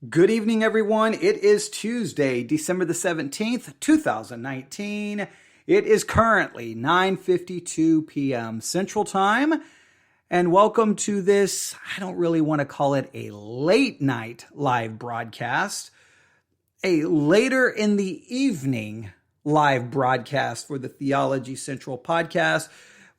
Good evening, everyone. It is Tuesday, December the 17th, 2019. It is currently 9:52 p.m. Central Time. And welcome to this, I don't really want to call it a late night live broadcast, a later in the evening live broadcast for the Theology Central podcast.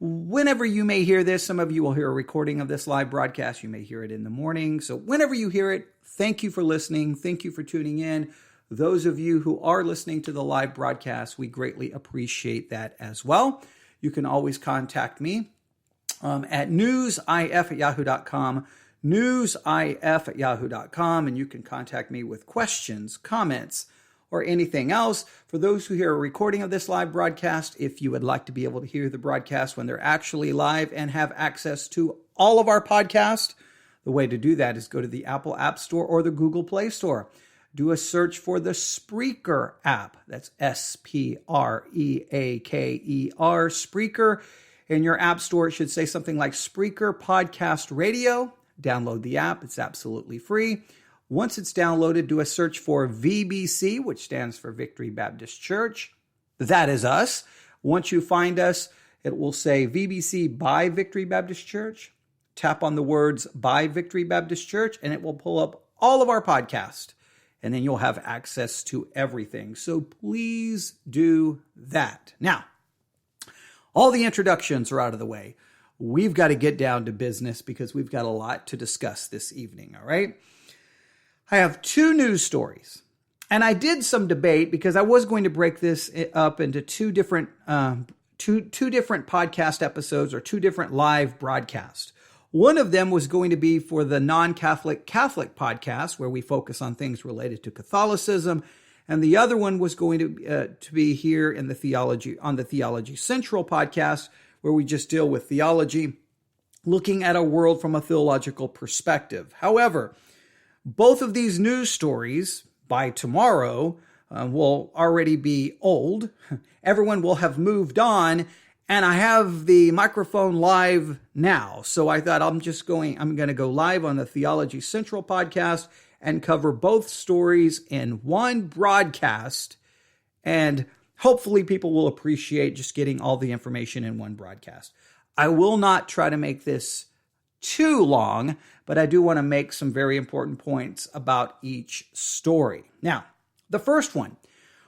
Whenever you may hear this, some of you will hear a recording of this live broadcast. You may hear it in the morning. So whenever you hear it, thank you for listening. Thank you for tuning in. Those of you who are listening to the live broadcast, we greatly appreciate that as well. You can always contact me at newsif@yahoo.com, newsif@yahoo.com, and you can contact me with questions, comments, or anything else. For those who hear a recording of this live broadcast, if you would like to be able to hear the broadcast when they're actually live and have access to all of our podcasts, the way to do that is go to the Apple App Store or the Google Play Store. Do a search for the Spreaker app. That's Spreaker, Spreaker. In your app store, it should say something like Spreaker Podcast Radio. Download the app. It's absolutely free. Once it's downloaded, do a search for VBC, which stands for Victory Baptist Church. That is us. Once you find us, it will say VBC by Victory Baptist Church. Tap on the words by Victory Baptist Church, and it will pull up all of our podcasts. And then you'll have access to everything. So please do that. Now, all the introductions are out of the way. We've got to get down to business because we've got a lot to discuss this evening, all right? I have two news stories, and I did some debate because I was going to break this up into two different podcast episodes or two different live broadcasts. One of them was going to be for the non-Catholic Catholic podcast, where we focus on things related to Catholicism, and the other one was going to be here in the Theology Central podcast, where we just deal with theology, looking at a world from a theological perspective. However, both of these news stories by tomorrow will already be old. Everyone will have moved on, and I have the microphone live now. So I thought I'm going to go live on the Theology Central podcast and cover both stories in one broadcast. And hopefully people will appreciate just getting all the information in one broadcast. I will not try to make this too long, but I do want to make some very important points about each story. Now, the first one,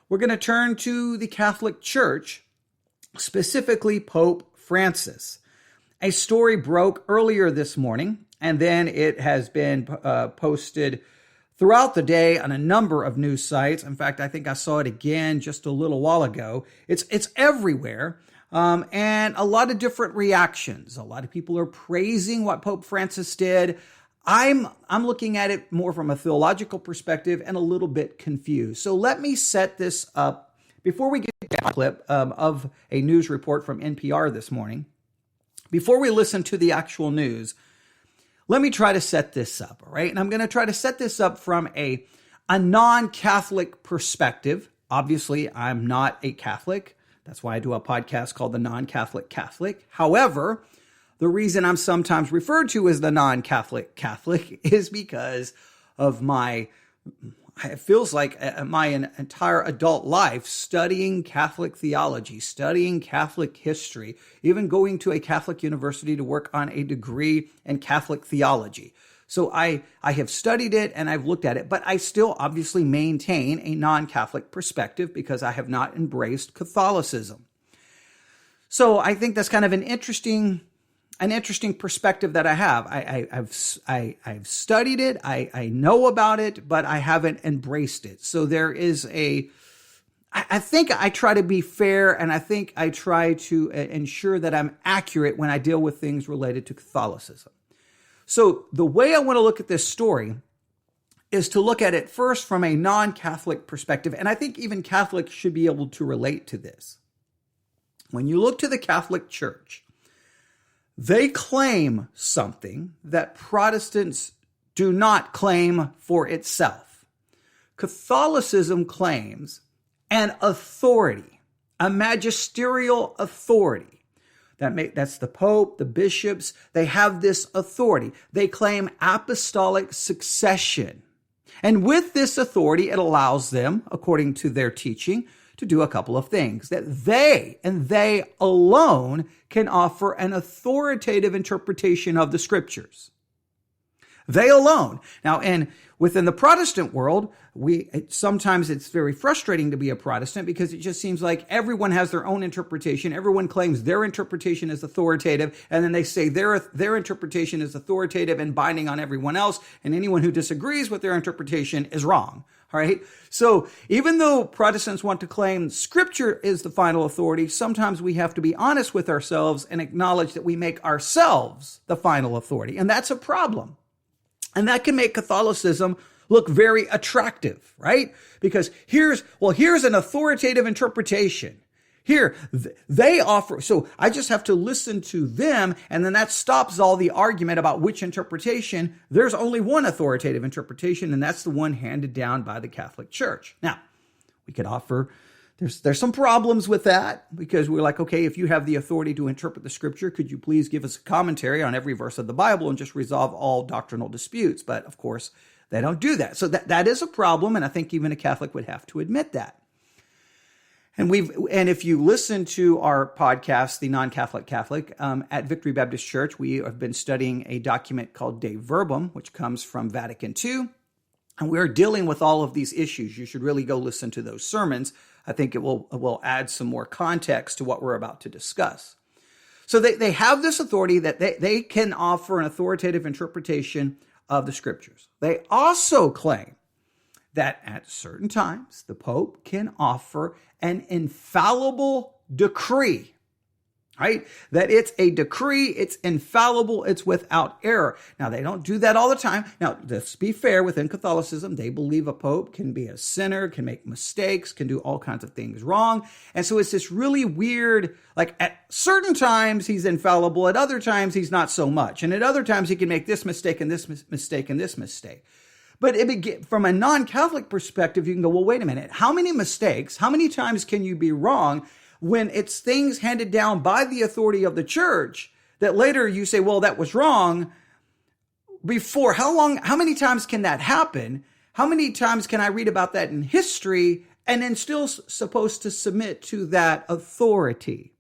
we're going to turn to the Catholic Church, specifically Pope Francis. A story broke earlier this morning, and then it has been posted throughout the day on a number of news sites. In fact, I think I saw it again just a little while ago. It's everywhere. And a lot of different reactions. A lot of people are praising what Pope Francis did. I'm looking at it more from a theological perspective and a little bit confused. So let me set this up before we get to a clip of a news report from NPR this morning. Before we listen to the actual news, let me try to set this up, all right? And I'm going to try to set this up from a non-Catholic perspective. Obviously, I'm not a Catholic. That's why I do a podcast called The Non-Catholic Catholic. However, the reason I'm sometimes referred to as the Non-Catholic Catholic is because of it feels like my entire adult life studying Catholic theology, studying Catholic history, even going to a Catholic university to work on a degree in Catholic theology. So I have studied it and I've looked at it, but I still obviously maintain a non-Catholic perspective because I have not embraced Catholicism. So I think that's kind of an interesting perspective that I have. I've studied it, I know about it, but I haven't embraced it. So there is I think I try to be fair, and I think I try to ensure that I'm accurate when I deal with things related to Catholicism. So the way I want to look at this story is to look at it first from a non-Catholic perspective, and I think even Catholics should be able to relate to this. When you look to the Catholic Church, they claim something that Protestants do not claim for itself. Catholicism claims an authority, a magisterial authority. That's the Pope, the bishops. They have this authority. They claim apostolic succession. And with this authority, it allows them, according to their teaching, to do a couple of things, that they and they alone can offer an authoritative interpretation of the scriptures. They alone. Now, and within the Protestant world, sometimes it's very frustrating to be a Protestant because it just seems like everyone has their own interpretation. Everyone claims their interpretation is authoritative, and then they say their interpretation is authoritative and binding on everyone else, and anyone who disagrees with their interpretation is wrong. All right. So even though Protestants want to claim Scripture is the final authority, sometimes we have to be honest with ourselves and acknowledge that we make ourselves the final authority, and that's a problem. And that can make Catholicism look very attractive, right? Because here's an authoritative interpretation. Here, they offer, so I just have to listen to them, and then that stops all the argument about which interpretation. There's only one authoritative interpretation, and that's the one handed down by the Catholic Church. Now, we could offer, there's some problems with that, because we're like, okay, if you have the authority to interpret the scripture, could you please give us a commentary on every verse of the Bible and just resolve all doctrinal disputes? But of course, they don't do that. So that is a problem, and I think even a Catholic would have to admit that. And if you listen to our podcast, The Non-Catholic Catholic, at Victory Baptist Church, we have been studying a document called De Verbum, which comes from Vatican II. And we're dealing with all of these issues. You should really go listen to those sermons. I think it will add some more context to what we're about to discuss. So they have this authority that they can offer an authoritative interpretation of the scriptures. They also claim that at certain times, the Pope can offer an infallible decree, right? That it's a decree, it's infallible, it's without error. Now, they don't do that all the time. Now, let's be fair, within Catholicism, they believe a Pope can be a sinner, can make mistakes, can do all kinds of things wrong. And so it's this really weird, like at certain times he's infallible, at other times he's not so much. And at other times he can make this mistake and this mistake and this mistake. But from a non-Catholic perspective, you can go, well, wait a minute. How many mistakes, how many times can you be wrong when it's things handed down by the authority of the church that later you say, well, that was wrong before? How many times can that happen? How many times can I read about that in history and then still supposed to submit to that authority?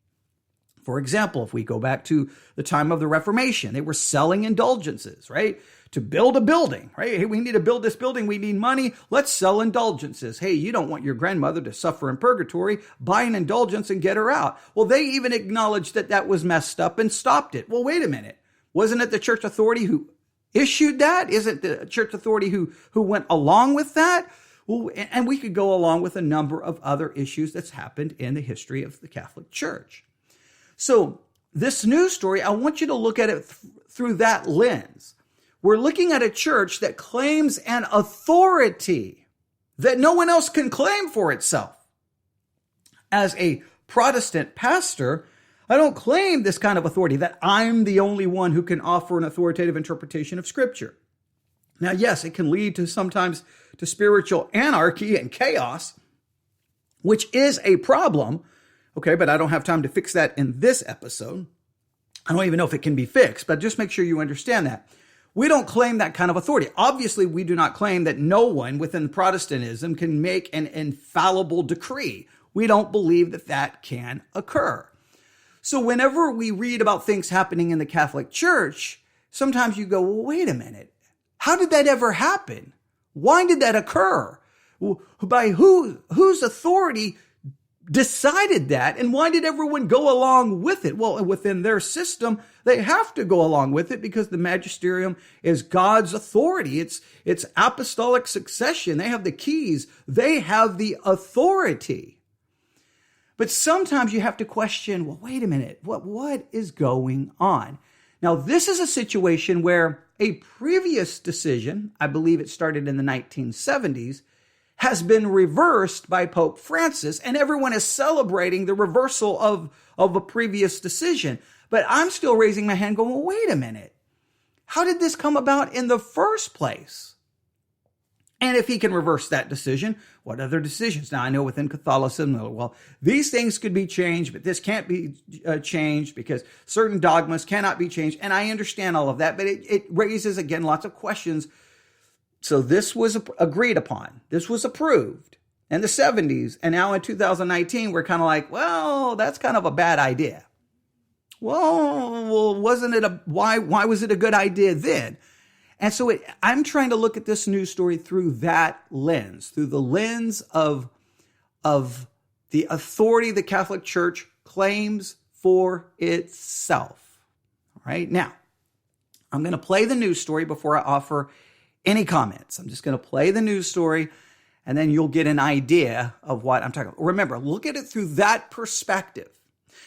For example, if we go back to the time of the Reformation, they were selling indulgences, right? To build a building, right? Hey, we need to build this building. We need money. Let's sell indulgences. Hey, you don't want your grandmother to suffer in purgatory. Buy an indulgence and get her out. Well, they even acknowledged that was messed up and stopped it. Well, wait a minute. Wasn't it the church authority who issued that? Isn't the church authority who went along with that? Well, and we could go along with a number of other issues that's happened in the history of the Catholic Church. So this news story, I want you to look at it through that lens. We're looking at a church that claims an authority that no one else can claim for itself. As a Protestant pastor, I don't claim this kind of authority, that I'm the only one who can offer an authoritative interpretation of Scripture. Now, yes, it can lead to sometimes to spiritual anarchy and chaos, which is a problem. Okay, but I don't have time to fix that in this episode. I don't even know if it can be fixed, but just make sure you understand that. We don't claim that kind of authority. Obviously, we do not claim that no one within Protestantism can make an infallible decree. We don't believe that can occur. So whenever we read about things happening in the Catholic Church, sometimes you go, well, wait a minute. How did that ever happen? Why did that occur? By whose authority decided that, and why did everyone go along with it? Well, within their system, they have to go along with it because the magisterium is God's authority. It's apostolic succession. They have the keys. They have the authority. But sometimes you have to question, well, wait a minute, what is going on? Now, this is a situation where a previous decision, I believe it started in the 1970s, has been reversed by Pope Francis, and everyone is celebrating the reversal of a previous decision. But I'm still raising my hand going, well, wait a minute. How did this come about in the first place? And if he can reverse that decision, what other decisions? Now, I know within Catholicism, well, these things could be changed, but this can't be changed because certain dogmas cannot be changed. And I understand all of that, but it raises, again, lots of questions. So this was agreed upon. This was approved in the 70s. And now in 2019, we're kind of like, well, that's kind of a bad idea. Well, wasn't it why was it a good idea then? And so I'm trying to look at this news story through that lens, through the lens of the authority the Catholic Church claims for itself. All right. Now, I'm going to play the news story before I offer any comments. I'm just going to play the news story, and then you'll get an idea of what I'm talking about. Remember, look at it through that perspective.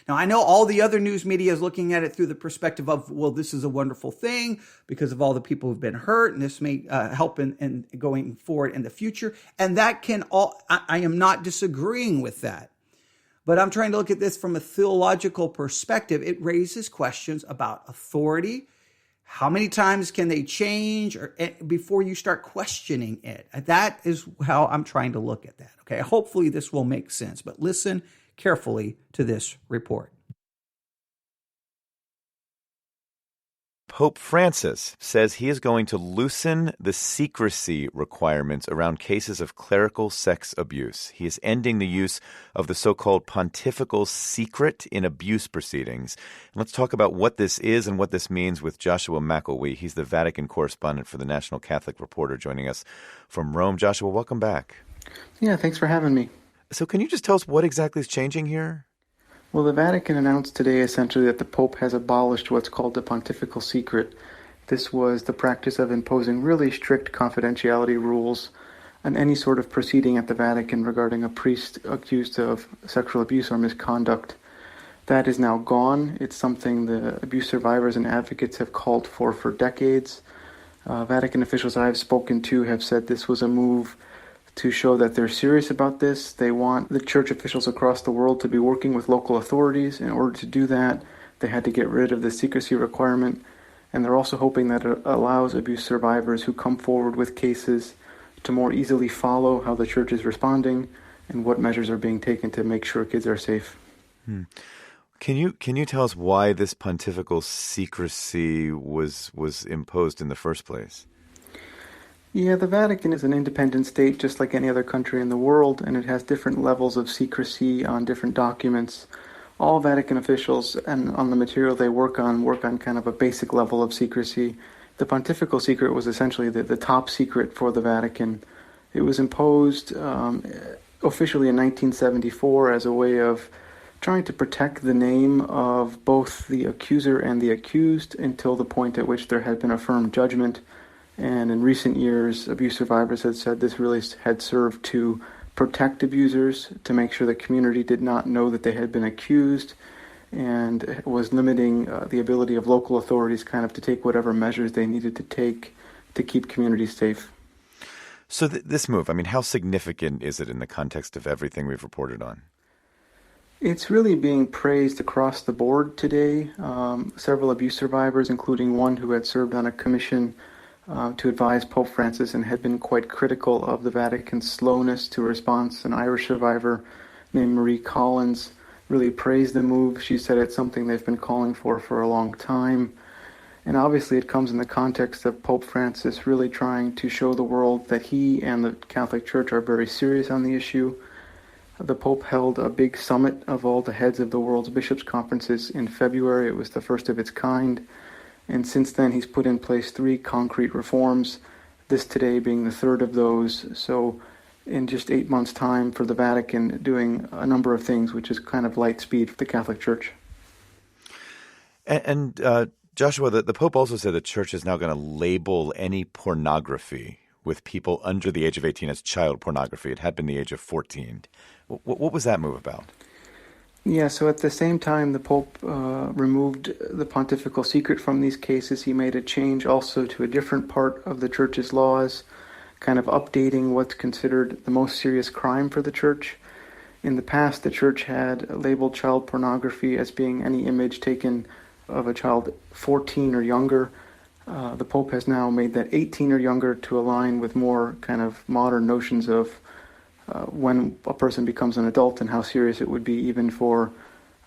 Now, I know all the other news media is looking at it through the perspective of, well, this is a wonderful thing because of all the people who've been hurt, and this may help in going forward in the future. And that can all, I am not disagreeing with that. But I'm trying to look at this from a theological perspective. It raises questions about authority. How many times can they change before you start questioning it? That is how I'm trying to look at that. Okay, hopefully this will make sense, but listen carefully to this report. Pope Francis says he is going to loosen the secrecy requirements around cases of clerical sex abuse. He is ending the use of the so-called pontifical secret in abuse proceedings. And let's talk about what this is and what this means with Joshua McElwee. He's the Vatican correspondent for the National Catholic Reporter, joining us from Rome. Joshua, welcome back. Yeah, thanks for having me. So can you just tell us what exactly is changing here? Well, the Vatican announced today essentially that the Pope has abolished what's called the pontifical secret. This was the practice of imposing really strict confidentiality rules on any sort of proceeding at the Vatican regarding a priest accused of sexual abuse or misconduct. That is now gone. It's something the abuse survivors and advocates have called for decades. Vatican officials I've spoken to have said this was a move to show that they're serious about this. They want the church officials across the world to be working with local authorities. In order to do that, they had to get rid of the secrecy requirement. And they're also hoping that it allows abuse survivors who come forward with cases to more easily follow how the church is responding and what measures are being taken to make sure kids are safe. Can you tell us why this pontifical secrecy was imposed in the first place? Yeah, the Vatican is an independent state just like any other country in the world, and it has different levels of secrecy on different documents. All Vatican officials and on the material they work on kind of a basic level of secrecy. The pontifical secret was essentially the top secret for the Vatican. It was imposed officially in 1974 as a way of trying to protect the name of both the accuser and the accused until the point at which there had been a firm judgment. And in recent years, abuse survivors had said this really had served to protect abusers, to make sure the community did not know that they had been accused, and was limiting the ability of local authorities kind of to take whatever measures they needed to take to keep communities safe. So this move, I mean, how significant is it in the context of everything we've reported on? It's really being praised across the board today. Several abuse survivors, including one who had served on a commission to advise Pope Francis and had been quite critical of the Vatican's slowness to response. An Irish survivor named Marie Collins really praised the move. She said it's something they've been calling for a long time. And obviously it comes in the context of Pope Francis really trying to show the world that he and the Catholic Church are very serious on the issue. The Pope held a big summit of all the heads of the world's bishops' conferences in February. It was the first of its kind. And since then, he's put in place 3 concrete reforms, this today being the third of those. So in just 8 months' time for the Vatican, doing a number of things, which is kind of light speed for the Catholic Church. And Joshua, the Pope also said the Church is now going to label any pornography with people under the age of 18 as child pornography. It had been the age of 14. What was that move about? Yeah, so at the same time the Pope removed the pontifical secret from these cases, he made a change also to a different part of the Church's laws, kind of updating what's considered the most serious crime for the Church. In the past, the Church had labeled child pornography as being any image taken of a child 14 or younger. The Pope has now made that 18 or younger to align with more kind of modern notions of when a person becomes an adult and how serious it would be even for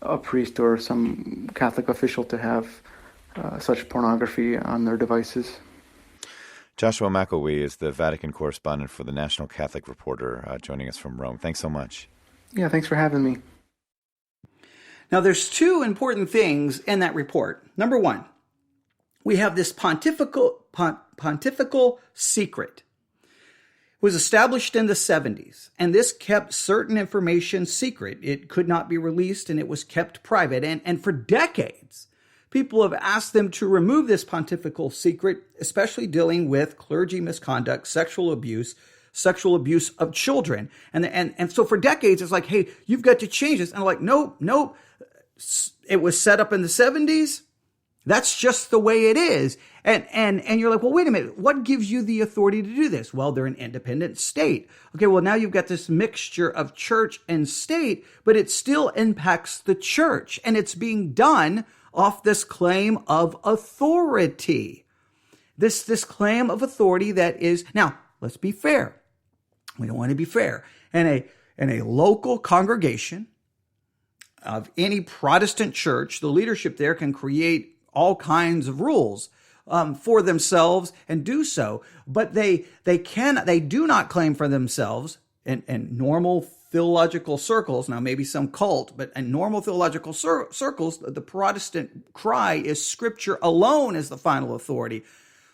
a priest or some Catholic official to have such pornography on their devices. Joshua McElwee is the Vatican correspondent for the National Catholic Reporter, joining us from Rome. Thanks so much. Yeah, thanks for having me. Now, there's two important things in that report. Number one, we have this pontifical secret. It was established in the 70s, and this kept certain information secret. It could not be released, and it was kept private. And for decades, people have asked them to remove this pontifical secret, especially dealing with clergy misconduct, sexual abuse of children. And so for decades, it's like, hey, you've got to change this. And I'm like, nope. It was set up in the 70s. That's just the way it is. And you're like, well, wait a minute. What gives you the authority to do this? Well, they're an independent state. Okay, well, now you've got this mixture of church and state, but it still impacts the church. And it's being done off this claim of authority. This claim of authority that is, now, let's be fair. We don't want to be fair. In a local congregation of any Protestant church, the leadership there can create all kinds of rules for themselves and do so, but they do not claim for themselves in normal theological circles. Now, maybe some cult, but in normal theological circles, the Protestant cry is Scripture alone as the final authority.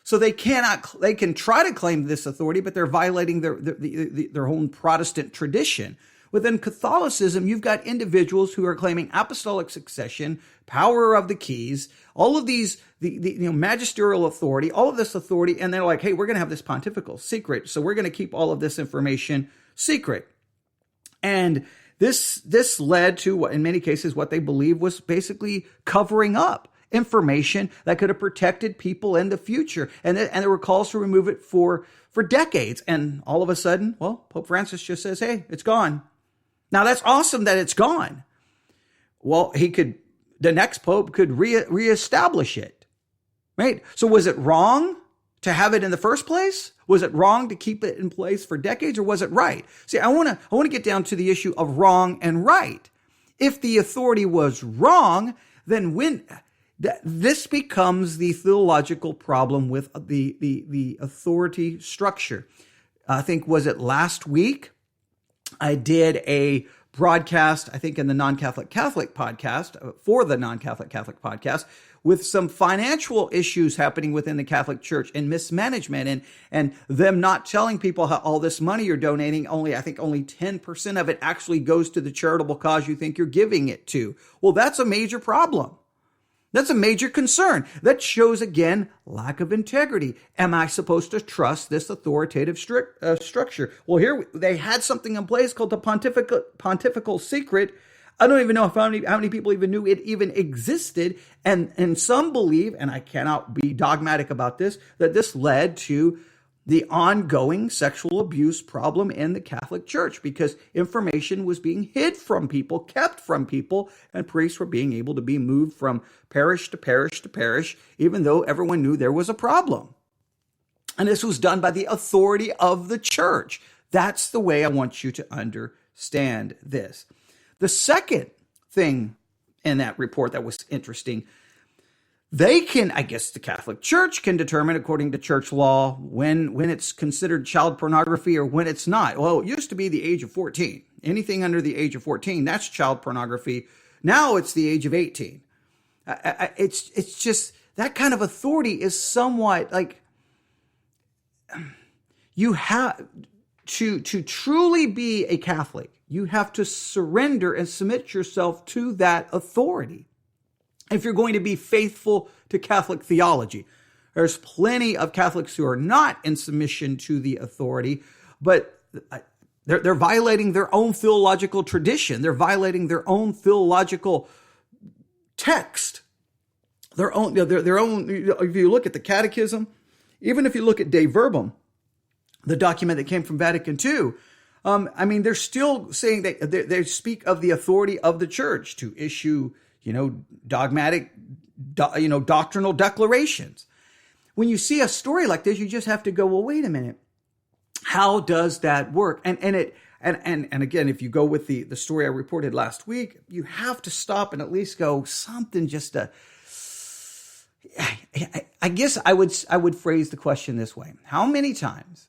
So they can try to claim this authority, but they're violating their own Protestant tradition. Within Catholicism, you've got individuals who are claiming apostolic succession, power of the keys, all of these, magisterial authority, all of this authority, and they're like, hey, we're going to have this pontifical secret, so we're going to keep all of this information secret. And this led to, in many cases, what they believe was basically covering up information that could have protected people in the future. And there were calls to remove it for decades. And all of a sudden, well, Pope Francis just says, hey, it's gone. Now, that's awesome that it's gone. Well, the next pope could reestablish it, right? So was it wrong to have it in the first place? Was it wrong to keep it in place for decades, or was it right? See, I want to get down to the issue of wrong and right. If the authority was wrong, then this becomes the theological problem with the authority structure. I think, was it last week? I did a broadcast, I think in the Non-Catholic Catholic podcast, for the Non-Catholic Catholic podcast, with some financial issues happening within the Catholic Church and mismanagement and them not telling people how all this money you're donating, only 10% of it actually goes to the charitable cause you think you're giving it to. Well, that's a major problem. That's a major concern. That shows, again, lack of integrity. Am I supposed to trust this authoritative structure? Well, here they had something in place called the pontifical secret. I don't even know how many people even knew it even existed. And some believe, and I cannot be dogmatic about this, that this led to the ongoing sexual abuse problem in the Catholic Church, because information was being hid from people, kept from people, and priests were being able to be moved from parish to parish to parish, even though everyone knew there was a problem. And this was done by the authority of the church. That's the way I want you to understand this. The second thing in that report that was interesting, the Catholic Church can determine, according to church law, when it's considered child pornography or when it's not. Well, it used to be the age of 14. Anything under the age of 14, that's child pornography. Now it's the age of 18. It's just, that kind of authority is somewhat like, you have to truly be a Catholic, you have to surrender and submit yourself to that authority. If you're going to be faithful to Catholic theology, there's plenty of Catholics who are not in submission to the authority, but they're violating their own theological tradition. They're violating their own theological text. Their own. If you look at the Catechism, even if you look at De Verbum, the document that came from Vatican II, they're still saying that they speak of the authority of the Church to issue, dogmatic, doctrinal declarations. When you see a story like this, you just have to go, well, wait a minute. How does that work? And again, if you go with the story I reported last week, you have to stop and at least go, something just I guess I would phrase the question this way. How many times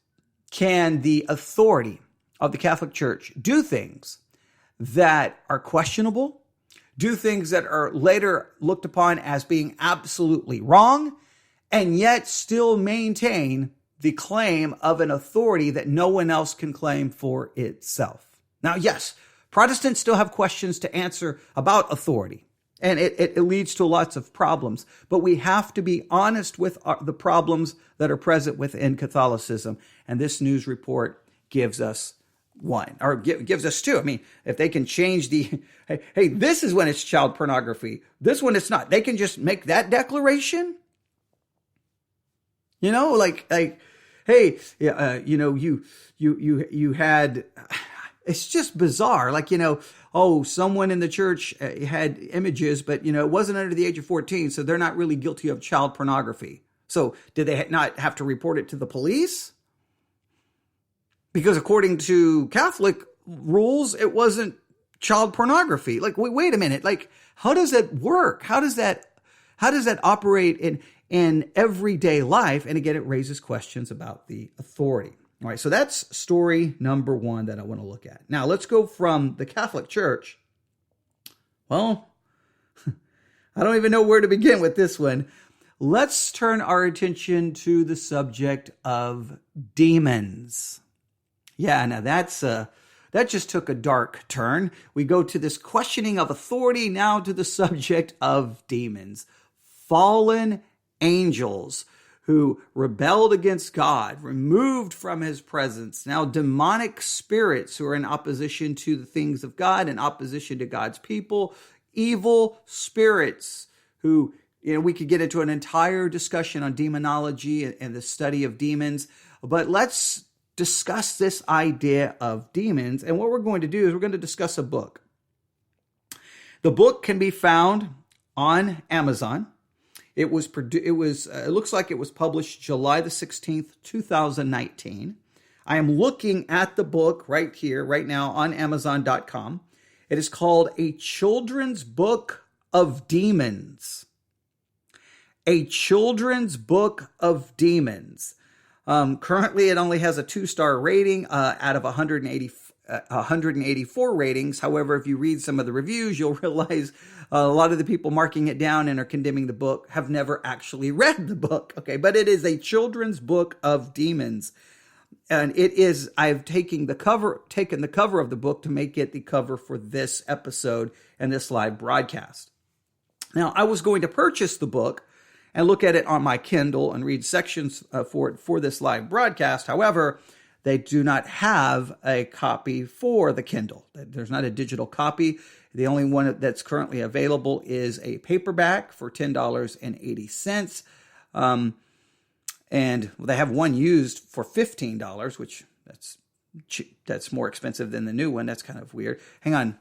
can the authority of the Catholic Church do things that are questionable, do things that are later looked upon as being absolutely wrong, and yet still maintain the claim of an authority that no one else can claim for itself? Now, yes, Protestants still have questions to answer about authority, and it leads to lots of problems. But we have to be honest with the problems that are present within Catholicism, and this news report gives us one, or gives us two. I mean, if they can change hey, this is when it's child pornography, this one it's not. They can just make that declaration. Like, hey, you had. It's just bizarre. Like, someone in the church had images, but, it wasn't under the age of 14, so they're not really guilty of child pornography. So did they not have to report it to the police? Because according to Catholic rules, it wasn't child pornography. Like, wait a minute. Like, how does that work? How does that operate in everyday life? And again, it raises questions about the authority. All right, so that's story number one that I want to look at. Now, let's go from the Catholic Church. Well, I don't even know where to begin with this one. Let's turn our attention to the subject of demons. Yeah, now that just took a dark turn. We go to this questioning of authority, now to the subject of demons. Fallen angels who rebelled against God, removed from his presence. Now demonic spirits who are in opposition to the things of God, in opposition to God's people. Evil spirits who, we could get into an entire discussion on demonology and the study of demons. But let's discuss this idea of demons. And what we're going to do is we're going to discuss a book. The book can be found on Amazon. It looks like it was published July the 16th, 2019. I am looking at the book right here, right now on Amazon.com. It is called A Children's Book of Demons. A Children's Book of Demons. Currently, it only has a 2-star rating out of 184 ratings. However, if you read some of the reviews, you'll realize a lot of the people marking it down and are condemning the book have never actually read the book. Okay, but it is a children's book of demons. And I've taken the cover of the book to make it the cover for this episode and this live broadcast. Now, I was going to purchase the book and look at it on my Kindle and read sections for this live broadcast. However, they do not have a copy for the Kindle. There's not a digital copy. The only one that's currently available is a paperback for $10.80. And they have one used for $15, which that's more expensive than the new one. That's kind of weird. Hang on.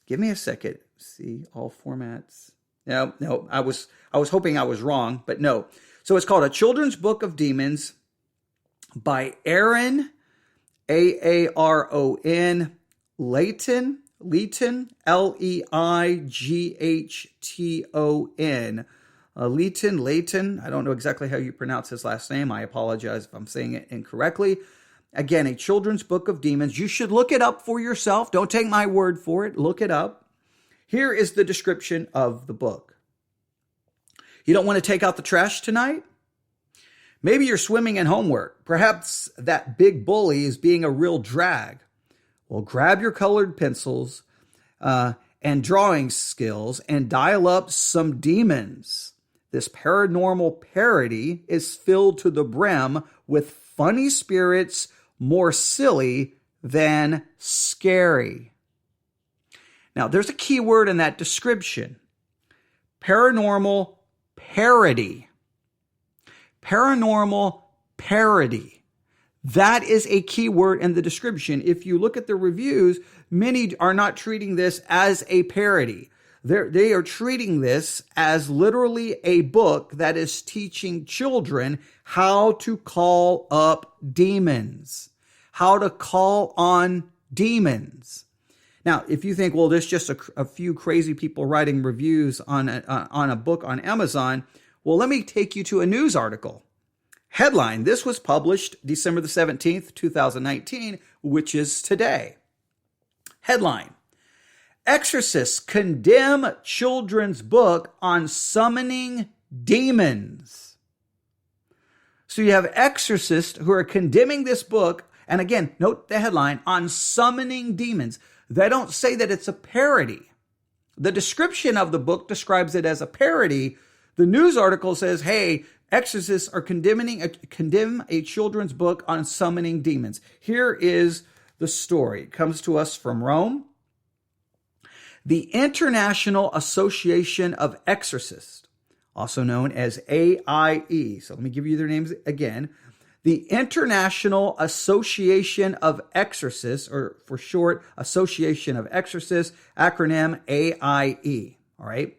Give me a second. See, all formats. No, I was hoping I was wrong, but no. So it's called A Children's Book of Demons by Aaron, Aaron Leighton, Leighton, Leighton. I don't know exactly how you pronounce his last name. I apologize if I'm saying it incorrectly. Again, A Children's Book of Demons. You should look it up for yourself. Don't take my word for it. Look it up. Here is the description of the book. You don't want to take out the trash tonight? Maybe you're swimming in homework. Perhaps that big bully is being a real drag. Well, grab your colored pencils and drawing skills and dial up some demons. This paranormal parody is filled to the brim with funny spirits, more silly than scary. Now, there's a key word in that description. Paranormal parody. Paranormal parody. That is a key word in the description. If you look at the reviews, many are not treating this as a parody. They are treating this as literally a book that is teaching children how to call up demons, how to call on demons. Now, if you think, well, there's just a few crazy people writing reviews on a book on Amazon, Well, let me take you to a news article. Headline, this was published December the 17th, 2019, which is today. Headline, exorcists condemn children's book on summoning demons. So you have exorcists who are condemning this book, and again, note the headline, on summoning demons. They don't say that it's a parody. The description of the book describes it as a parody. The news article says, hey, exorcists are condemn a children's book on summoning demons. Here is the story. It comes to us from Rome. The International Association of Exorcists, also known as AIE. So let me give you their names again. The International Association of Exorcists, or for short, Association of Exorcists, acronym AIE. All right.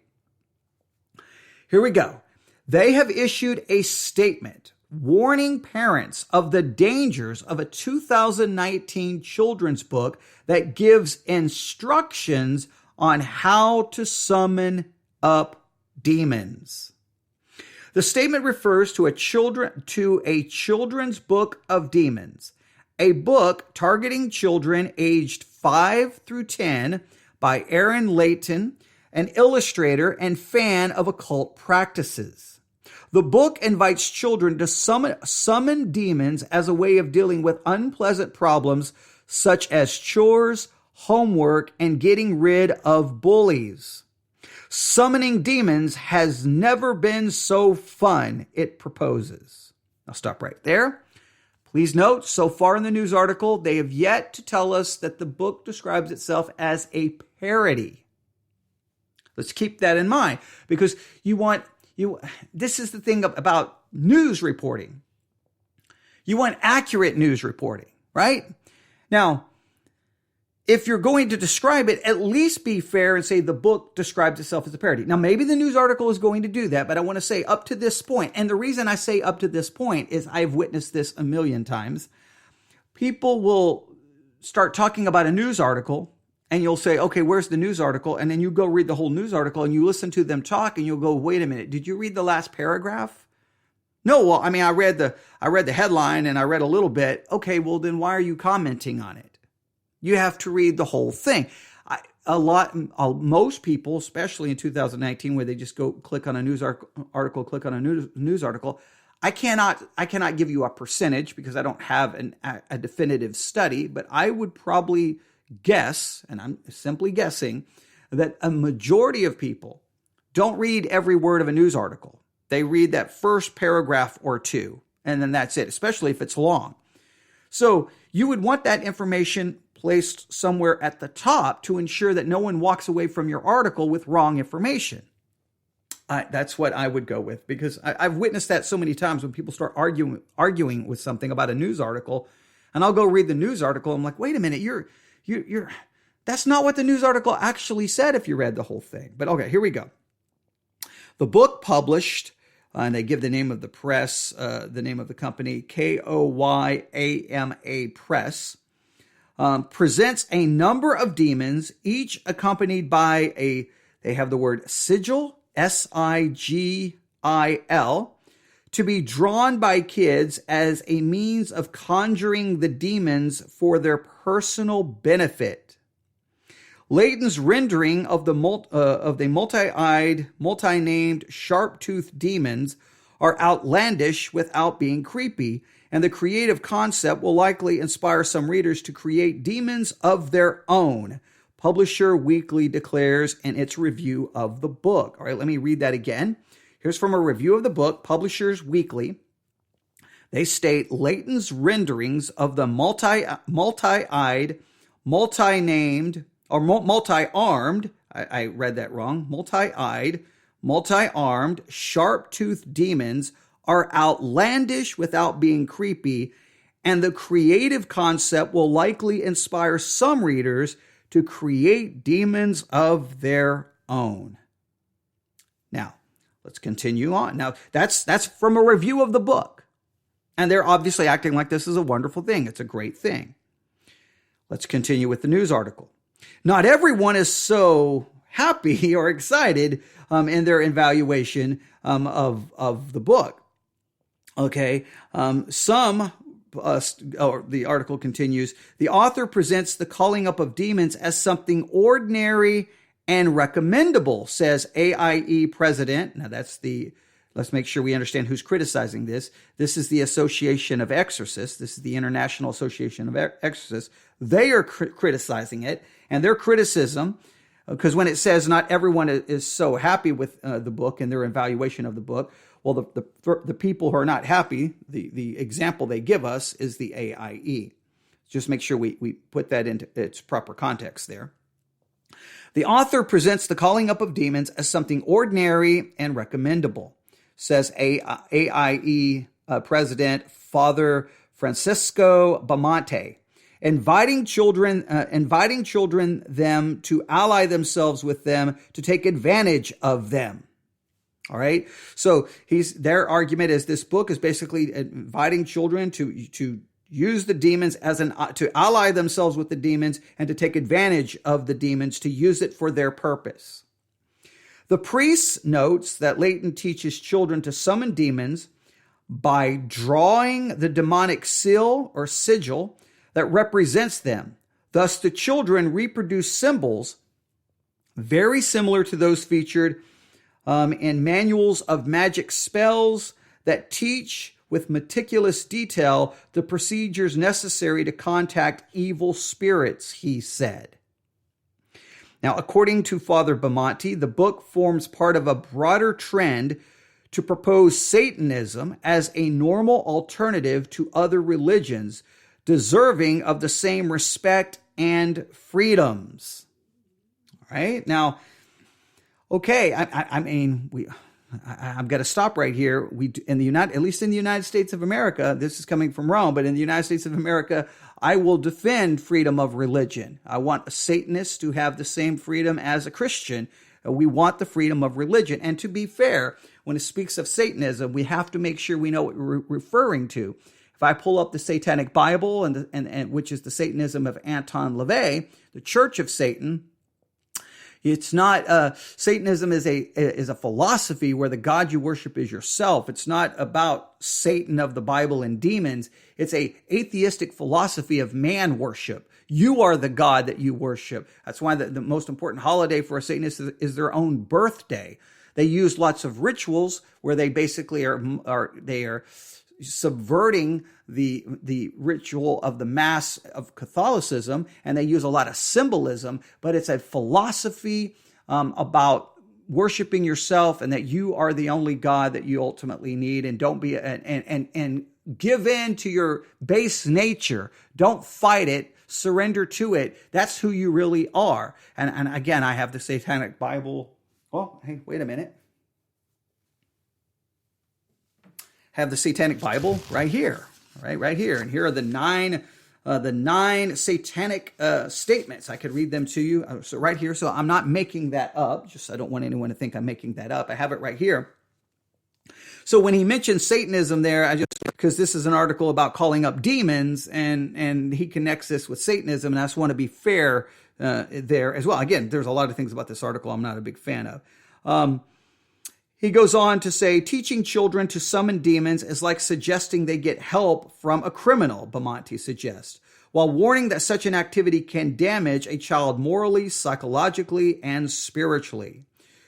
Here we go. They have issued a statement warning parents of the dangers of a 2019 children's book that gives instructions on how to summon up demons. The statement refers to a children's book of demons, a book targeting children aged 5 through 10 by Aaron Layton, an illustrator and fan of occult practices. The book invites children to summon demons as a way of dealing with unpleasant problems such as chores, homework, and getting rid of bullies. Summoning demons has never been so fun, it proposes. I'll stop right there. Please note, so far in the news article, they have yet to tell us that the book describes itself as a parody. Let's keep that in mind, because this is the thing about news reporting. You want accurate news reporting, right? Now, if you're going to describe it, at least be fair and say the book describes itself as a parody. Now, maybe the news article is going to do that, but I want to say up to this point, and the reason I say up to this point is I've witnessed this a million times. People will start talking about a news article, and you'll say, okay, where's the news article? And then you go read the whole news article, and you listen to them talk, and you'll go, wait a minute, did you read the last paragraph? No, well, I mean, I read the headline, and I read a little bit. Okay, well, then why are you commenting on it? You have to read the whole thing. Most people, especially in 2019, where they just go click on a news article, click on a news article. I cannot give you a percentage because I don't have a definitive study, but I would probably guess, and I'm simply guessing, that a majority of people don't read every word of a news article. They read that first paragraph or two, and then that's it, especially if it's long. So you would want that information placed somewhere at the top to ensure that no one walks away from your article with wrong information. That's what I would go with, because I've witnessed that so many times when people start arguing with something about a news article, and I'll go read the news article. I'm like, wait a minute, you're that's not what the news article actually said if you read the whole thing. But okay, here we go. The book published, and they give the name of the press, the name of the company, KOYAMA Press, presents a number of demons, each accompanied by they have the word sigil, SIGIL, to be drawn by kids as a means of conjuring the demons for their personal benefit. Layton's rendering of the multi-eyed, multi-named, sharp-toothed demons are outlandish without being creepy, and the creative concept will likely inspire some readers to create demons of their own, Publisher Weekly declares in its review of the book. All right, let me read that again. Here's from a review of the book, Publishers Weekly. They state Layton's renderings of the multi-eyed, multi-named, or multi-armed, I read that wrong, multi-eyed, multi-armed, sharp-toothed demons are outlandish without being creepy, and the creative concept will likely inspire some readers to create demons of their own. Now, let's continue on. Now, that's from a review of the book, and they're obviously acting like this is a wonderful thing. It's a great thing. Let's continue with the news article. Not everyone is so happy or excited in their evaluation of the book. Okay, the article continues, the author presents the calling up of demons as something ordinary and recommendable, says AIE president. Now let's make sure we understand who's criticizing this. This is the Association of Exorcists. This is the International Association of Exorcists. They are criticizing it, and their criticism, because when it says not everyone is so happy with the book and their evaluation of the book, well, the people who are not happy, the example they give us is the AIE. Just make sure we put that into its proper context there. The author presents the calling up of demons as something ordinary and recommendable, says AIE President Father Francisco Bamonte, inviting children them to ally themselves with them to take advantage of them. All right. So their argument is this book is basically inviting children to use the demons to ally themselves with the demons and to take advantage of the demons, to use it for their purpose. The priest notes that Layton teaches children to summon demons by drawing the demonic seal or sigil that represents them. Thus, the children reproduce symbols very similar to those featured in manuals of magic spells that teach with meticulous detail the procedures necessary to contact evil spirits, he said. Now, according to Father Bamonte, the book forms part of a broader trend to propose Satanism as a normal alternative to other religions, deserving of the same respect and freedoms. All right? Now, okay, I've got to stop right here. At least in the United States of America, this is coming from Rome, but in the United States of America, I will defend freedom of religion. I want a Satanist to have the same freedom as a Christian. We want the freedom of religion. And to be fair, when it speaks of Satanism, we have to make sure we know what we're referring to. If I pull up the Satanic Bible, and which is the Satanism of Anton LaVey, the Church of Satan, it's not, Satanism is a philosophy where the God you worship is yourself. It's not about Satan of the Bible and demons. It's a atheistic philosophy of man worship. You are the God that you worship. That's why the most important holiday for a Satanist is their own birthday. They use lots of rituals where they basically are subverting the ritual of the Mass of Catholicism, and they use a lot of symbolism, but it's a philosophy about worshiping yourself and that you are the only God that you ultimately need, and don't be and give in to your base nature. Don't fight it. Surrender to it. That's who you really are. And again, I have the Satanic Bible. Oh, hey, wait a minute. Have the Satanic Bible right here, right here. And here are the nine satanic statements. I could read them to you. So right here. So I'm not making that up. Just I don't want anyone to think I'm making that up. I have it right here. So when he mentioned Satanism there, because this is an article about calling up demons, and he connects this with Satanism, and I just want to be fair there as well. Again, there's a lot of things about this article I'm not a big fan of. He goes on to say, teaching children to summon demons is like suggesting they get help from a criminal, Bamonte suggests, while warning that such an activity can damage a child morally, psychologically, and spiritually.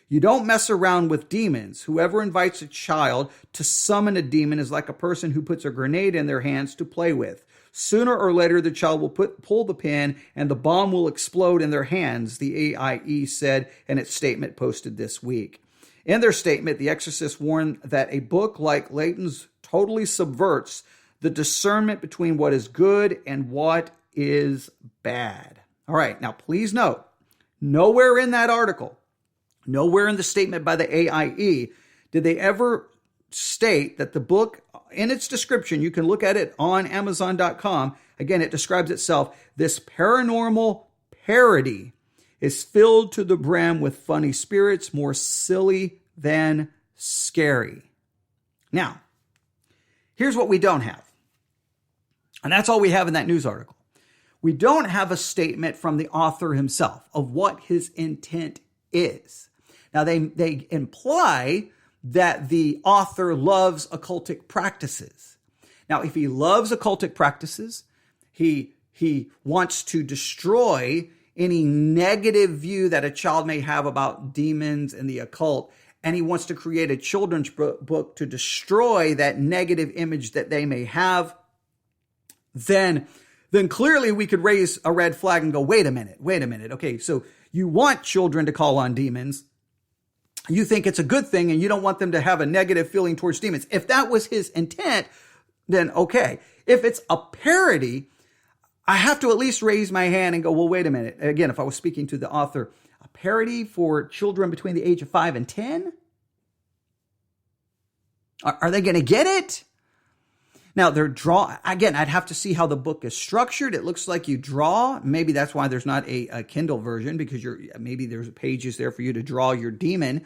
You don't mess around with demons. Whoever invites a child to summon a demon is like a person who puts a grenade in their hands to play with. Sooner or later, the child will pull the pin and the bomb will explode in their hands, the AIE said in its statement posted this week. In their statement, the exorcists warned that a book like Layton's totally subverts the discernment between what is good and what is bad. All right, now please note, nowhere in that article, nowhere in the statement by the AIE did they ever state that the book, in its description, you can look at it on Amazon.com. Again, it describes itself, this paranormal parody is filled to the brim with funny spirits, more silly than scary. Now, here's what we don't have. And that's all we have in that news article. We don't have a statement from the author himself of what his intent is. Now, they imply that the author loves occultic practices. Now, if he loves occultic practices, he wants to destroy any negative view that a child may have about demons and the occult, and he wants to create a children's book to destroy that negative image that they may have, then clearly we could raise a red flag and go, wait a minute. Okay, so you want children to call on demons. You think it's a good thing and you don't want them to have a negative feeling towards demons. If that was his intent, then okay. If it's a parody, I have to at least raise my hand and go, well, wait a minute. Again, if I was speaking to the author, a parody for children between the age of 5 and 10? Are they going to get it? Now, again, I'd have to see how the book is structured. It looks like you draw. Maybe that's why there's not a Kindle version, because maybe there's pages there for you to draw your demon.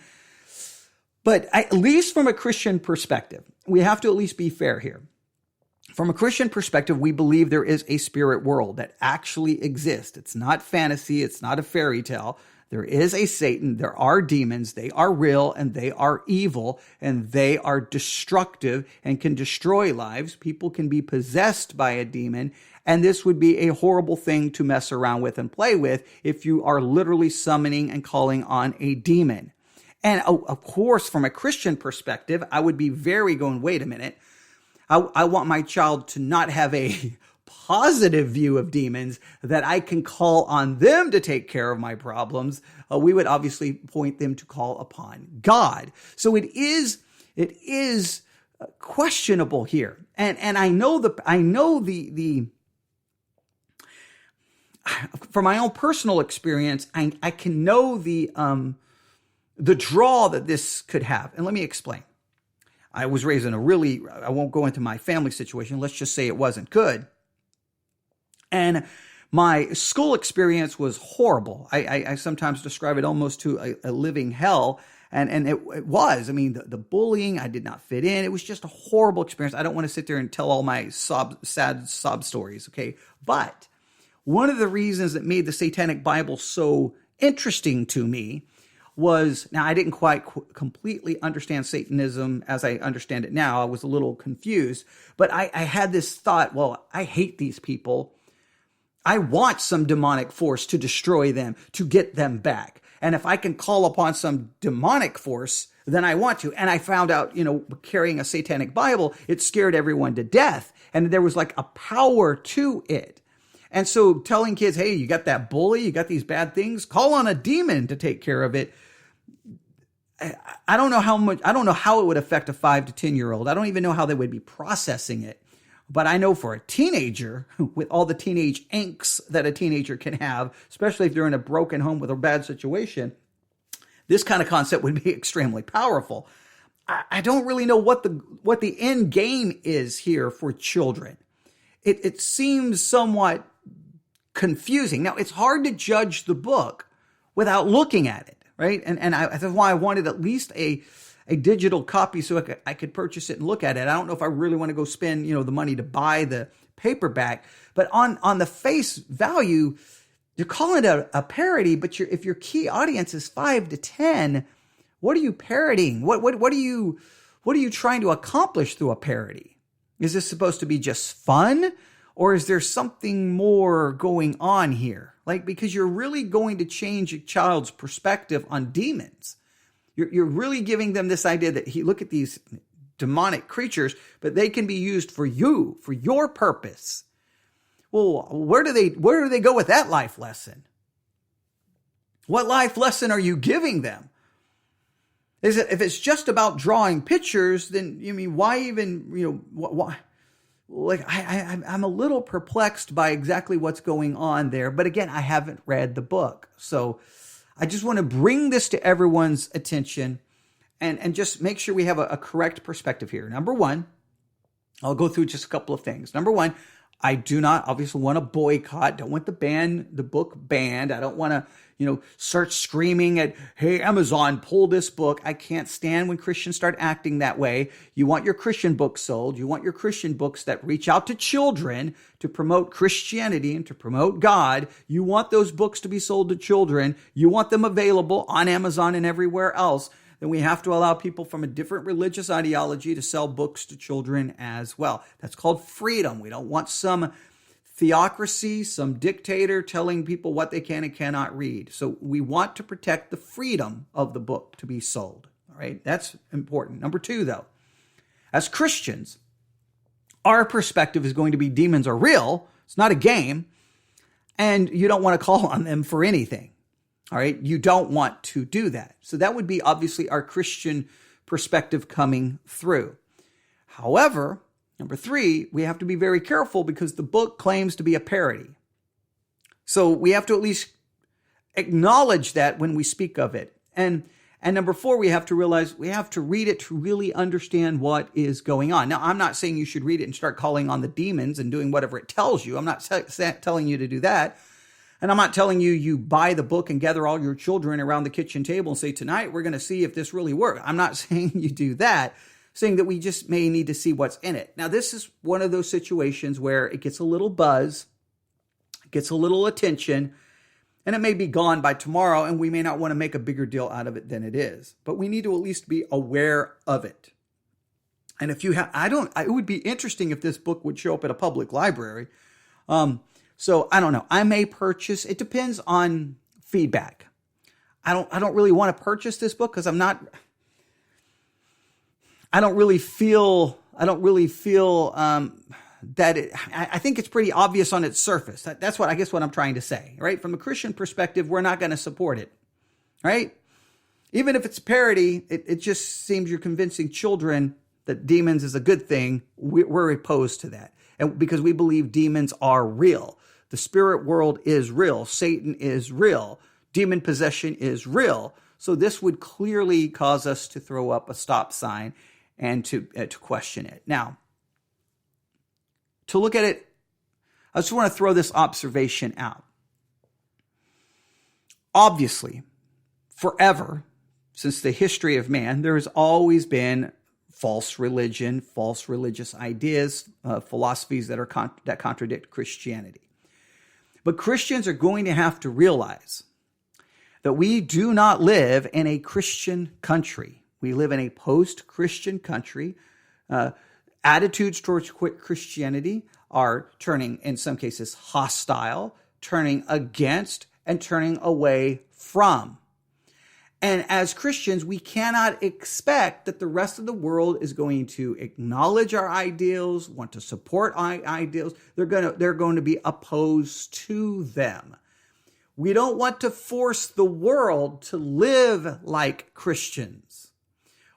But at least from a Christian perspective, we have to at least be fair here. From a Christian perspective, we believe there is a spirit world that actually exists. It's not fantasy. It's not a fairy tale. There is a Satan. There are demons. They are real and they are evil and they are destructive and can destroy lives. People can be possessed by a demon, and this would be a horrible thing to mess around with and play with if you are literally summoning and calling on a demon. And of course, from a Christian perspective, I would be very going, wait a minute. I want my child to not have a positive view of demons, that I can call on them to take care of my problems. We would obviously point them to call upon God. So it is questionable here. And I know the from my own personal experience, I can know the draw that this could have. And let me explain. I was raised in I won't go into my family situation. Let's just say it wasn't good. And my school experience was horrible. I sometimes describe it almost to a living hell. And it was. I mean, the bullying, I did not fit in. It was just a horrible experience. I don't want to sit there and tell all my sad sob stories, okay? But one of the reasons that made the Satanic Bible so interesting to me was, now I didn't quite completely understand Satanism as I understand it now. I was a little confused, but I had this thought, well, I hate these people. I want some demonic force to destroy them, to get them back. And if I can call upon some demonic force, then I want to. And I found out, carrying a Satanic Bible, it scared everyone to death. And there was like a power to it. And so telling kids, hey, you got that bully, you got these bad things, call on a demon to take care of it. I don't know how it would affect a 5 to 10-year-old. I don't even know how they would be processing it. But I know for a teenager, with all the teenage angst that a teenager can have, especially if they're in a broken home with a bad situation, this kind of concept would be extremely powerful. I don't really know what the end game is here for children. It seems somewhat confusing. Now, it's hard to judge the book without looking at it, right? And that's why I wanted at least a digital copy so I could purchase it and look at it. I don't know if I really want to go spend, the money to buy the paperback, but on the face value, you're calling it a parody, but if your key audience is 5 to 10, what are you parodying? What are you trying to accomplish through a parody? Is this supposed to be just fun? Or is there something more going on here? Because you're really going to change a child's perspective on demons. You're really giving them this idea that, look at these demonic creatures, but they can be used for you, for your purpose. Well, where do they go with that life lesson? What life lesson are you giving them? If it's just about drawing pictures, then why even, why? I'm a little perplexed by exactly what's going on there. But again, I haven't read the book. So I just want to bring this to everyone's attention and just make sure we have a correct perspective here. Number one, I'll go through just a couple of things. Number one, I do not obviously want to boycott, don't want the book banned. I don't want to, start screaming at, hey, Amazon, pull this book. I can't stand when Christians start acting that way. You want your Christian books sold. You want your Christian books that reach out to children to promote Christianity and to promote God. You want those books to be sold to children. You want them available on Amazon and everywhere else. Then we have to allow people from a different religious ideology to sell books to children as well. That's called freedom. We don't want some theocracy, some dictator telling people what they can and cannot read. So we want to protect the freedom of the book to be sold. All right, that's important. Number 2, though, as Christians, our perspective is going to be demons are real. It's not a game. And you don't want to call on them for anything. All right, you don't want to do that. So that would be obviously our Christian perspective coming through. However, number 3, we have to be very careful because the book claims to be a parody. So we have to at least acknowledge that when we speak of it. And number 4, we have to realize we have to read it to really understand what is going on. Now, I'm not saying you should read it and start calling on the demons and doing whatever it tells you. I'm not telling you to do that. And I'm not telling you buy the book and gather all your children around the kitchen table and say, tonight we're going to see if this really works. I'm not saying you do that, saying that we just may need to see what's in it. Now, this is one of those situations where it gets a little buzz, gets a little attention, and it may be gone by tomorrow, and we may not want to make a bigger deal out of it than it is. But we need to at least be aware of it. And if you have, it would be interesting if this book would show up at a public library. So I don't know. I may purchase. It depends on feedback. I don't really want to purchase this book because I don't really feel that it. I think it's pretty obvious on its surface. That's what I'm trying to say, right? From a Christian perspective, we're not going to support it, right? Even if it's parody, it just seems you're convincing children that demons is a good thing. We're opposed to that, and because we believe demons are real. The spirit world is real. Satan is real. Demon possession is real. So this would clearly cause us to throw up a stop sign and to question it. Now, to look at it, I just want to throw this observation out. Obviously, forever, since the history of man, there has always been false religion, false religious ideas, philosophies that contradict Christianity. But Christians are going to have to realize that we do not live in a Christian country. We live in a post-Christian country. Attitudes towards Christianity are turning, in some cases, hostile, turning against, and turning away from. And as Christians, we cannot expect that the rest of the world is going to acknowledge our ideals, want to support our ideals. They're going to be opposed to them. We don't want to force the world to live like Christians.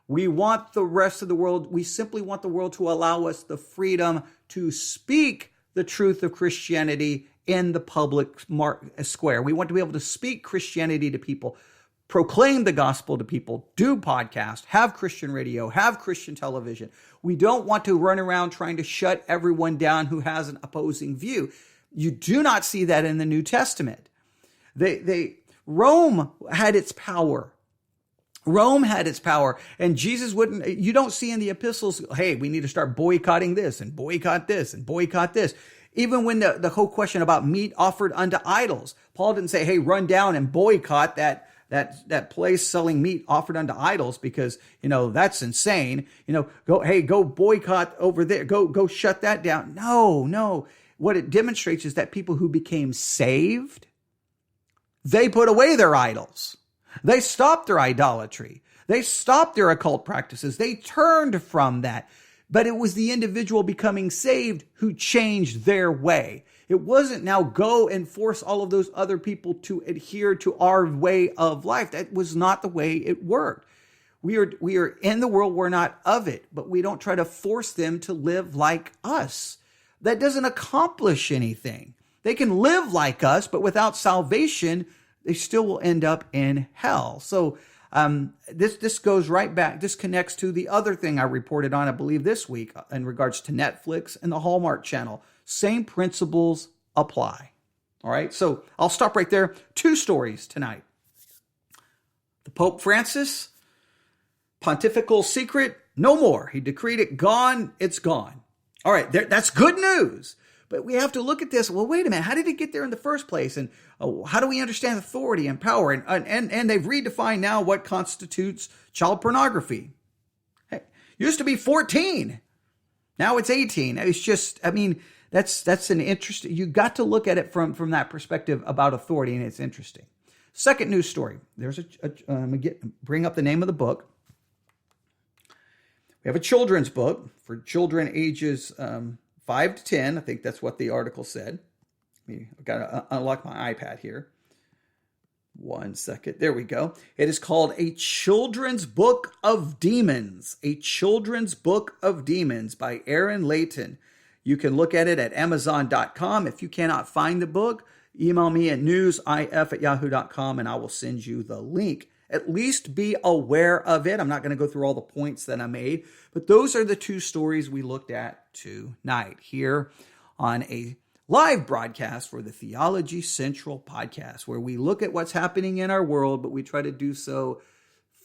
We want the rest of the world, we simply want the world to allow us the freedom to speak the truth of Christianity in the public square. We want to be able to speak Christianity to people, proclaim the gospel to people, do podcasts, have Christian radio, have Christian television. We don't want to run around trying to shut everyone down who has an opposing view. You do not see that in the New Testament. Rome had its power. Rome had its power, and Jesus wouldn't, you don't see in the epistles, hey, we need to start boycotting this and boycott this and boycott this. Even when the whole question about meat offered unto idols, Paul didn't say, hey, run down and boycott that place selling meat offered unto idols because, that's insane. Go boycott over there. Go shut that down. No. What it demonstrates is that people who became saved, they put away their idols. They stopped their idolatry. They stopped their occult practices. They turned from that. But it was the individual becoming saved who changed their way. It wasn't now go and force all of those other people to adhere to our way of life. That was not the way it worked. We are in the world, we're not of it, but we don't try to force them to live like us. That doesn't accomplish anything. They can live like us, but without salvation, they still will end up in hell. So this goes right back. This connects to the other thing I reported on, I believe, this week in regards to Netflix and the Hallmark Channel Same principles apply. All right, so I'll stop right there. 2 stories tonight. The Pope Francis, pontifical secret, no more. He decreed it gone, it's gone. All right, that's good news. But we have to look at this. Well, wait a minute. How did it get there in the first place? And how do we understand authority and power? And they've redefined now what constitutes child pornography. Hey, used to be 14. Now it's 18. It's just, I mean, that's an interesting, you got to look at it from that perspective about authority, and it's interesting. Second news story. There's bring up the name of the book. We have a children's book for children ages 5 to 10. I think that's what the article said. I've got to unlock my iPad here. 1 second. There we go. It is called A Children's Book of Demons. A Children's Book of Demons by Aaron Layton. You can look at it at Amazon.com. If you cannot find the book, email me at newsif@yahoo.com and I will send you the link. At least be aware of it. I'm not going to go through all the points that I made, but those are the 2 stories we looked at tonight here on a live broadcast for the Theology Central podcast, where we look at what's happening in our world, but we try to do so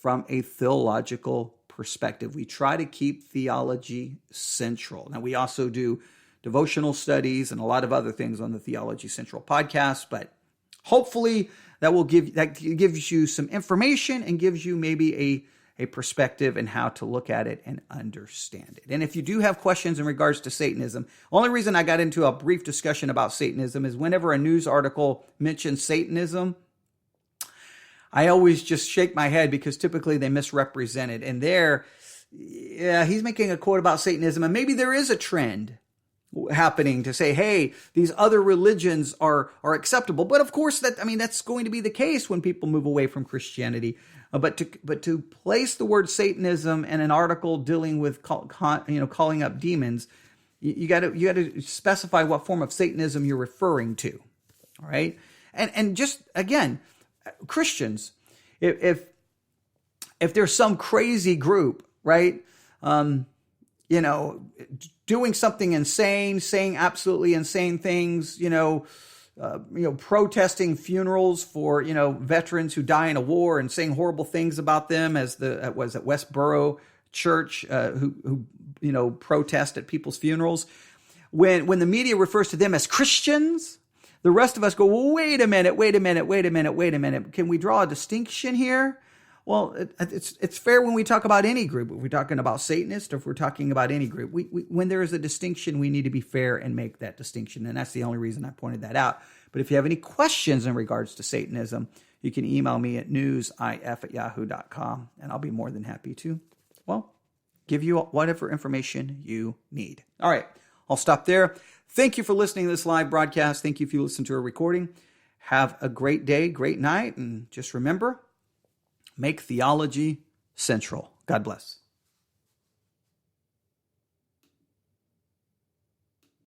from a theological perspective. We try to keep theology central. Now, we also do devotional studies and a lot of other things on the Theology Central podcast, but hopefully that gives you some information and gives you maybe a perspective and how to look at it and understand it. And if you do have questions in regards to Satanism, only reason I got into a brief discussion about Satanism is whenever a news article mentions Satanism, I always just shake my head because typically they misrepresent it. And he's making a quote about Satanism, and maybe there is a trend happening to say, hey, these other religions are acceptable. But of course, that's going to be the case when people move away from Christianity. But to place the word Satanism in an article dealing with calling up demons, you got to specify what form of Satanism you're referring to. All right, and just again, Christians, if there's some crazy group, right, doing something insane, saying absolutely insane things, protesting funerals for, veterans who die in a war and saying horrible things about them, as was at Westboro Church, who protest at people's funerals. When the media refers to them as Christians, the rest of us go, well, wait a minute. Can we draw a distinction here? Well, it's fair when we talk about any group. If we're talking about Satanists, or if we're talking about any group, when there is a distinction, we need to be fair and make that distinction. And that's the only reason I pointed that out. But if you have any questions in regards to Satanism, you can email me at newsif@yahoo.com, and I'll be more than happy to, give you whatever information you need. All right, I'll stop there. Thank you for listening to this live broadcast. Thank you if you listen to a recording. Have a great day, great night, and just remember, make theology central. God bless.